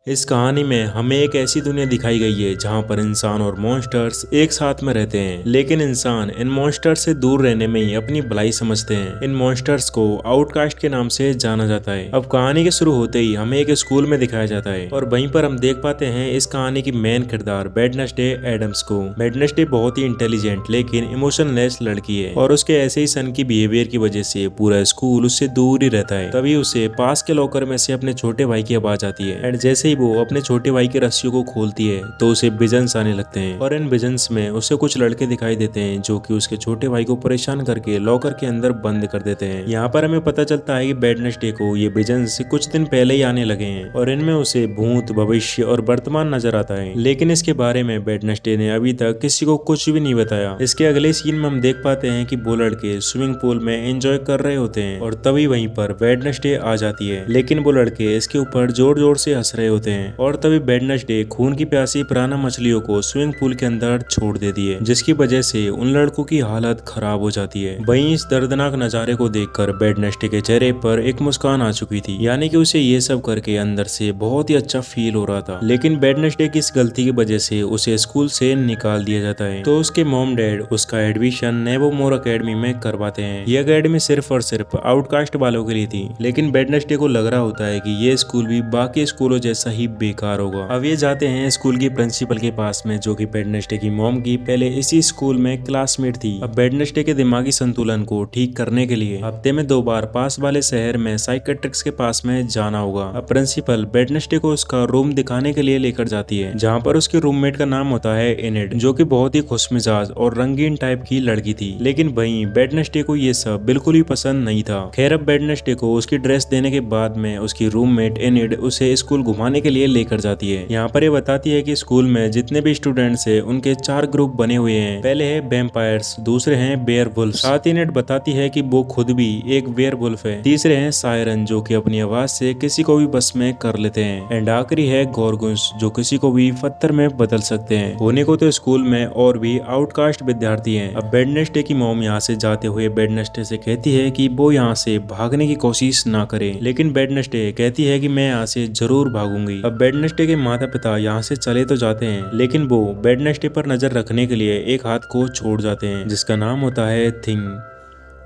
इस कहानी में हमें एक ऐसी दुनिया दिखाई गई है जहां पर इंसान और मॉन्स्टर्स एक साथ में रहते हैं, लेकिन इंसान इन मॉन्स्टर्स से दूर रहने में ही अपनी भलाई समझते हैं। इन मॉन्स्टर्स को आउटकास्ट के नाम से जाना जाता है। अब कहानी के शुरू होते ही हमें एक स्कूल में दिखाया जाता है और वहीं पर हम देख पाते हैं इस कहानी की मेन किरदार वेडनेसडे एडम्स को। वेडनेसडे बहुत ही इंटेलिजेंट लेकिन इमोशनलेस लड़की है और उसके ऐसे ही सन की बिहेवियर की वजह से पूरा स्कूल उससे दूर ही रहता है। तभी उसे पास के लॉकर में से अपने छोटे भाई की आवाज आती है एंड जैसे ही वो अपने छोटे भाई के रस्सियों को खोलती है तो उसे विजन्स आने लगते हैं और इन विजन्स में उसे कुछ लड़के दिखाई देते हैं जो कि उसके छोटे भाई को परेशान करके लॉकर के अंदर बंद कर देते हैं। यहाँ पर हमें पता चलता है कि वेडनेसडे को ये विजन्स कुछ दिन पहले ही आने लगे हैं और इनमें उसे भूत, भविष्य और वर्तमान नजर आता है, लेकिन इसके बारे में वेडनेसडे ने अभी तक किसी को कुछ भी नहीं बताया। इसके अगले सीन में हम देख पाते हैं कि वो लड़के स्विमिंग पूल में एंजॉय कर रहे होते हैं और तभी वहीं पर वेडनेसडे आ जाती है, लेकिन वो लड़के इसके ऊपर जोर जोर से हंस रहे होते हैं और तभी वेडनेसडे खून की प्यासी पिरान्हा मछलियों को स्विमिंग पूल के अंदर छोड़ देती है, जिसकी वजह से उन लड़कों की हालत खराब हो जाती है। वहीं इस दर्दनाक नजारे को देखकर वेडनेसडे के चेहरे पर एक मुस्कान आ चुकी थी, यानी कि उसे ये सब करके अंदर से बहुत ही अच्छा फील हो रहा था। लेकिन वेडनेसडे की इस गलती की वजह से उसे स्कूल से निकाल दिया जाता है, तो उसके मॉम डैड उसका एडमिशन नेवोमोर अकेडमी में करवाते हैं। ये अकेडमी सिर्फ और सिर्फ आउटकास्ट वालों के लिए थी, लेकिन वेडनेसडे को लग रहा होता है कि ये स्कूल भी बाकी स्कूलों जैसा ही बेकार होगा। अब ये जाते हैं स्कूल की प्रिंसिपल के पास में, जो कि वेडनेसडे की मॉम की पहले इसी स्कूल में क्लासमेट थी। अब वेडनेसडे के दिमागी संतुलन को ठीक करने के लिए हफ्ते में 2 बार पास वाले शहर में साइकेट्रिक्स के पास में जाना होगा। अब प्रिंसिपल वेडनेसडे को उसका रूम दिखाने के लिए लेकर जाती है, जहाँ पर उसके रूममेट का नाम होता है एनिड, जो कि बहुत ही खुशमिजाज और रंगीन टाइप की लड़की थी। लेकिन वहीं वेडनेसडे को ये सब बिल्कुल भी पसंद नहीं था। खैर, अब वेडनेसडे को उसकी ड्रेस देने के बाद में उसकी रूममेट एनिड उसे स्कूल घुमाने के लिए लेकर जाती है। यहाँ पर ये बताती है कि स्कूल में जितने भी स्टूडेंट्स हैं उनके 4 ग्रुप बने हुए हैं। पहले है वैम्पायर्स, दूसरे हैं वेयरवुल्फ, साथ ही नेट बताती है कि वो खुद भी एक वेयरवुल्फ है। तीसरे हैं सायरन, जो कि अपनी आवाज से किसी को भी बस में कर लेते हैं। एंड आखिरी है गोर्गुन्स, जो किसी को भी पत्थर में बदल सकते हैं। होने को तो स्कूल में और भी आउटकास्ट विद्यार्थी हैं। अब वेडनेसडे की मॉम यहाँ से जाते हुए वेडनेसडे से कहती है कि वो यहाँ से भागने की कोशिश ना करे, लेकिन वेडनेसडे कहती है कि मैं यहाँ से जरूर भागूंगी। अब वेडनेसडे के माता पिता यहाँ से चले तो जाते हैं, लेकिन वो वेडनेसडे पर नजर रखने के लिए एक हाथ को छोड़ जाते हैं, जिसका नाम होता है थिंग,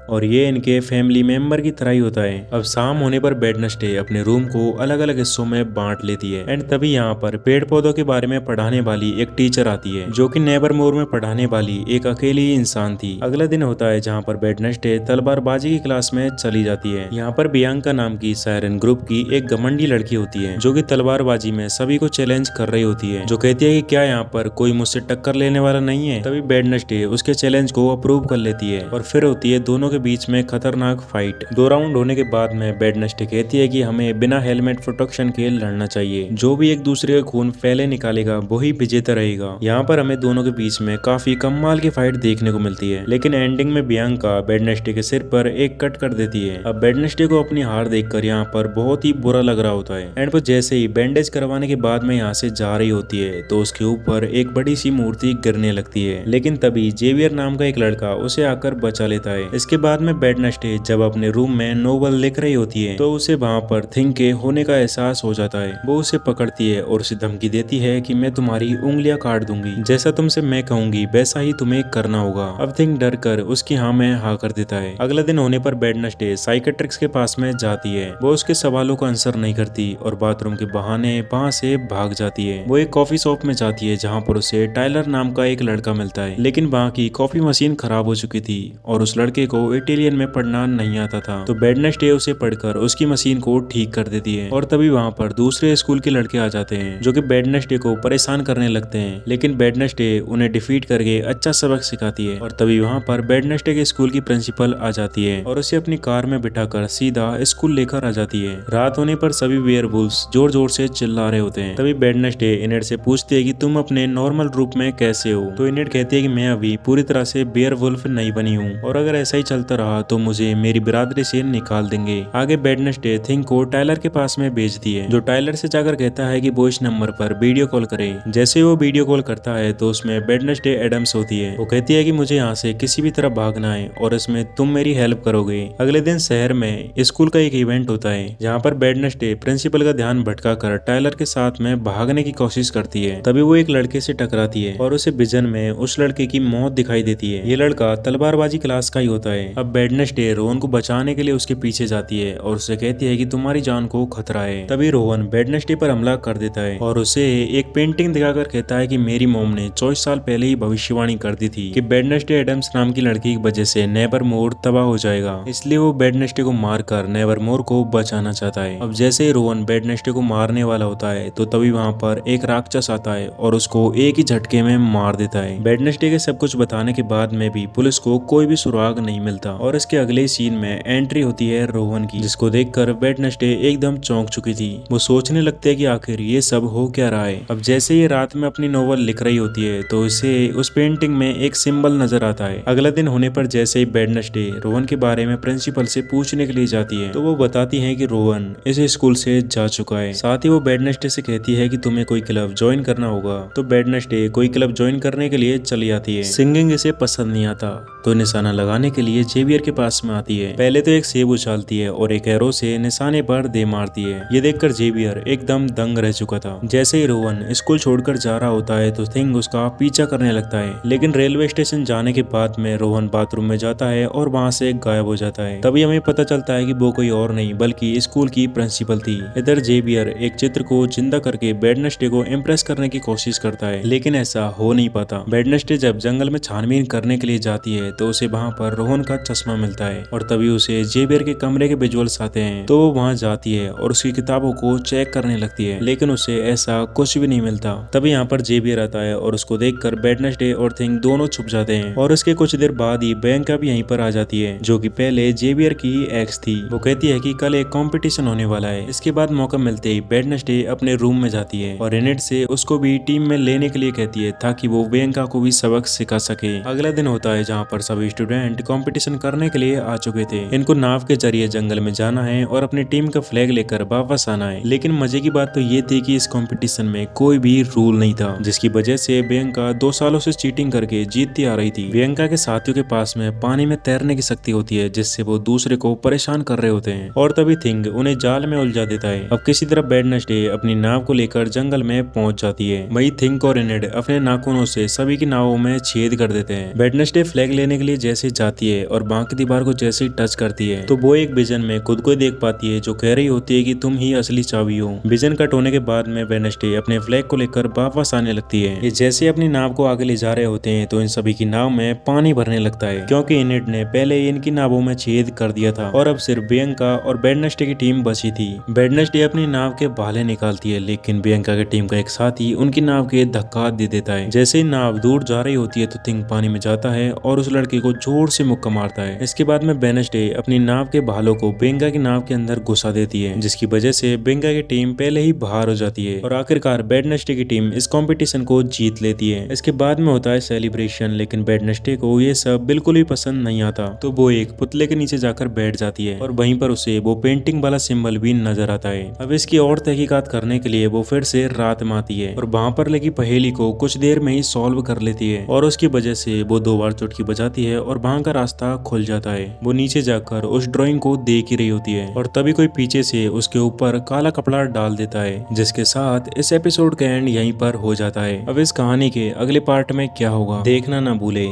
और ये इनके फैमिली मेंबर की तरह ही होता है। अब शाम होने पर वेडनेसडे अपने रूम को अलग अलग हिस्सों में बांट लेती है एंड तभी यहाँ पर पेड़ पौधों के बारे में पढ़ाने वाली एक टीचर आती है, जो कि नेवरमोर में पढ़ाने वाली एक अकेली ही इंसान थी। अगला दिन होता है जहाँ पर वेडनेसडे तलवारबाजी की क्लास में चली जाती है। यहाँ पर बियांका नाम की सायरन ग्रुप की एक घमंडी लड़की होती है, जो कि तलवारबाजी में सभी को चैलेंज कर रही होती है, जो कहती है कि क्या यहाँ पर कोई मुझसे टक्कर लेने वाला नहीं है। तभी वेडनेसडे उसके चैलेंज को अप्रूव कर लेती है और फिर होती है दोनों के बीच में खतरनाक फाइट। 2 राउंड होने के बाद में वेडनेसडे कहती है कि हमें बिना हेलमेट प्रोटेक्शन के लड़ना चाहिए। जो भी एक दूसरे का खून पहले निकालेगा वही विजेता रहेगा। यहाँ पर हमें दोनों के बीच में काफी कमाल की फाइट देखने को मिलती है, लेकिन एंडिंग में बियांका वेडनेसडे के सिर पर एक कट कर देती है। अब वेडनेसडे को अपनी हार देखकर यहाँ पर बहुत ही बुरा लग रहा होता है एंड वो जैसे ही बैंडेज करवाने के बाद में यहाँ से जा रही होती है तो उसके ऊपर एक बड़ी सी मूर्ति गिरने लगती है, लेकिन तभी जेवियर नाम का एक लड़का उसे आकर बचा लेता है। इसके बाद में वेडनेसडे जब अपने रूम में नोवेल लिख रही होती है तो उसे वहाँ पर थिंग के होने का एहसास हो जाता है। वो उसे पकड़ती है और उसे धमकी देती है कि मैं तुम्हारी उंगलियां काट दूंगी, जैसा तुमसे मैं कहूंगी वैसा ही तुम्हें करना होगा। अब थिंग डर कर उसकी हाँ में हाँ कर देता है। अगले दिन होने पर वेडनेसडे साइकेट्रिक्स के पास में जाती है। वो उसके सवालों का आंसर नहीं करती और बाथरूम के बहाने वहाँ से भाग जाती है। वो एक कॉफी शॉप में जाती है जहाँ पर उसे टाइलर नाम का एक लड़का मिलता है, लेकिन वहाँ की कॉफी मशीन खराब हो चुकी थी और उस लड़के को इटालियन में पढ़ना नहीं आता था, तो वेडनेसडे उसे पढ़कर उसकी मशीन को ठीक कर देती है। और तभी वहाँ पर दूसरे स्कूल के लड़के आ जाते हैं, जो कि वेडनेसडे को परेशान करने लगते हैं, लेकिन वेडनेसडे उन्हें डिफीट करके अच्छा सबक सिखाती है। और तभी वहाँ पर वेडनेसडे के स्कूल की प्रिंसिपल आ जाती है और उसे अपनी कार में बिठाकर सीधा स्कूल लेकर आ जाती है। रात होने पर सभी वेयरवुल्व्स जोर जोर से चिल्ला रहे होते हैं। तभी वेडनेसडे इनेड से पूछती है कि तुम अपने नॉर्मल रूप में कैसे हो, तो इनेड कहती है कि मैं अभी पूरी तरह से वेयरवुल्फ नहीं बनी हूँ और अगर ऐसा ही चलता चलता रहा तो मुझे मेरी बिरादरी से निकाल देंगे। आगे वेडनेसडे थिंग को टायलर के पास में भेजती है, जो टायलर से जाकर कहता है कि वो इस नंबर पर वीडियो कॉल करे। जैसे वो वीडियो कॉल करता है तो उसमें वेडनेसडे एडम्स होती है। वो कहती है कि मुझे यहाँ से किसी भी तरह भागना है और इसमें तुम मेरी हेल्प करोगे। अगले दिन शहर में स्कूल का एक इवेंट होता है, जहाँ पर वेडनेसडे प्रिंसिपल का ध्यान भटका कर टायलर के साथ में भागने की कोशिश करती है। तभी वो एक लड़के से टकराती है और उसे विजन में उस लड़के की मौत दिखाई देती है। ये लड़का तलवारबाजी क्लास का ही होता है। अब वेडनेसडे रोहन को बचाने के लिए उसके पीछे जाती है और उसे कहती है कि तुम्हारी जान को खतरा है। तभी रोहन वेडनेसडे पर हमला कर देता है और उसे एक पेंटिंग दिखाकर कहता है कि मेरी मॉम ने 24 साल पहले ही भविष्यवाणी कर दी थी कि वेडनेसडे एडम्स नाम की लड़की की वजह से नेवरमोर तबाह हो जाएगा। इसलिए वो वेडनेसडे को मारकर नेवरमोर को बचाना चाहता है। अब जैसे ही रोहन वेडनेसडे को मारने वाला होता है तो तभी वहाँ पर एक राक्षस आता है और उसको एक ही झटके में मार देता है। वेडनेसडे के सब कुछ बताने के बाद में भी पुलिस को कोई भी सुराग नहीं मिलता और इसके अगले सीन में एंट्री होती है रोहन की, जिसको देखकर वेडनेसडे एकदम चौंक चुकी थी। वो सोचने लगते है कि आखिर ये सब हो क्या रहा है। अब जैसे ये रात में अपनी नोवेल लिख रही होती है तो इसे उस पेंटिंग में एक सिंबल नजर आता है। अगला दिन होने पर जैसे ही वेडनेसडे रोहन के बारे में प्रिंसिपल से पूछने के लिए जाती है तो वो बताती है कि रोहन इस स्कूल से जा चुका है। साथ ही वो वेडनेसडे से कहती है कि तुम्हें कोई क्लब ज्वाइन करना होगा। तो वेडनेसडे कोई क्लब ज्वाइन करने के लिए चली आती है। सिंगिंग इसे पसंद नहीं आता तो निशाना लगाने के लिए जेवियर के पास में आती है। पहले तो एक सेब उछालती है और एक एरो से निशाने पर दे मारती है। ये देखकर जेवियर एकदम दंग रह चुका था। जैसे ही रोहन स्कूल छोड़कर जा रहा होता है तो थिंग उसका पीछा करने लगता है, लेकिन रेलवे स्टेशन जाने के बाद में रोहन बाथरूम में जाता है और वहाँ से गायब हो जाता है। तभी हमें पता चलता है कि वो कोई और नहीं बल्कि स्कूल की प्रिंसिपल थी। इधर जेवियर एक चित्र को जिंदा करके वेडनेसडे को इम्प्रेस करने की कोशिश करता है, लेकिन ऐसा हो नहीं पाता। वेडनेसडे जब जंगल में छानबीन करने के लिए जाती है तो उसे वहाँ पर रोहन का चश्मा मिलता है और तभी उसे जेवियर के कमरे के विजुअल्स आते हैं। तो वो वहाँ जाती है और उसकी किताबों को चेक करने लगती है, लेकिन उसे ऐसा कुछ भी नहीं मिलता। तभी यहाँ पर जेवियर आता है और उसको देखकर वेडनेसडे और थिंग दोनों छुप जाते हैं और उसके कुछ देर बाद ही बियांका भी यहीं पर आ जाती है, जो कि पहले जेवियर की एक्स थी। वो कहती है कि कल एक कंपटीशन होने वाला है। इसके बाद मौका मिलते ही वेडनेसडे अपने रूम में जाती है और एनिड से उसको भी टीम में लेने के लिए कहती है ताकि वो बियांका को भी सबक सिखा सके। अगला दिन होता है जहाँ पर सभी स्टूडेंट कंपटीशन करने के लिए आ चुके थे। इनको नाव के जरिए जंगल में जाना है और अपनी टीम का फ्लैग लेकर वापस आना है। लेकिन मजे की बात तो ये थी कि इस कंपटीशन में कोई भी रूल नहीं था, जिसकी वजह से बियांका 2 सालों से चीटिंग करके जीतती आ रही थी। बियांका के साथियों के पास में पानी में तैरने की शक्ति होती है, जिससे वो दूसरे को परेशान कर रहे होते हैं और तभी थिंग उन्हें जाल में उलझा देता है। अब किसी तरह वेडनेसडे अपनी नाव को लेकर जंगल में पहुंच जाती है। वही थिंग और एनिड अपने नाखूनों से सभी की नावों में छेद कर देते हैं। वेडनेसडे फ्लैग लेने के लिए जैसे जाती है और बाकी दीवार को जैसे टच करती है तो वो एक विजन में खुद को देख पाती है, जो कह रही होती है कि तुम ही असली चाबी हो। विजन कट होने के बाद में वेडनेसडे अपने फ्लैग को लेकर वापस आने लगती है। ये जैसे अपनी नाव को आगे ले जा रहे होते हैं तो इन सभी की नाव में पानी भरने लगता है, क्योंकि एनिड ने पहले इनकी नावों में छेद कर दिया था और अब सिर्फ बियांका और वेडनेसडे की टीम बची थी। वेडनेसडे अपनी नाव के भाले निकालती है, लेकिन बियांका की टीम का एक साथी उनकी नाव के धक्का दे देता है। जैसे ही नाव दूर जा रही होती है तो थिंग पानी में जाता है और उस लड़के को जोर से मुक्का मारता है। इसके बाद में वेडनेसडे अपनी नाव के भालों को बियांका की नाव के अंदर घुसा देती है, जिसकी वजह से बियांका की टीम पहले ही बाहर हो जाती है और आखिरकार वेडनेसडे की टीम इस कंपटीशन को जीत लेती है। इसके बाद में होता है सेलिब्रेशन, लेकिन वेडनेसडे को ये सब बिल्कुल भी पसंद नहीं आता तो वो एक पुतले के नीचे जाकर बैठ जाती है और वहीं पर उसे वो पेंटिंग वाला सिंबल भी नजर आता है। अब इसकी और तहकीकात करने के लिए वो फिर से रात में आती है और वहां पर लगी पहेली को कुछ देर में ही सॉल्व कर लेती है और उसकी वजह से वो 2 बार चुटकी बजाती है और वहां का रास्ता खुल जाता है। वो नीचे जाकर उस ड्राइंग को देख ही रही होती है और तभी कोई पीछे से उसके ऊपर काला कपड़ा डाल देता है, जिसके साथ इस एपिसोड का एंड यहीं पर हो जाता है। अब इस कहानी के अगले पार्ट में क्या होगा देखना ना भूले।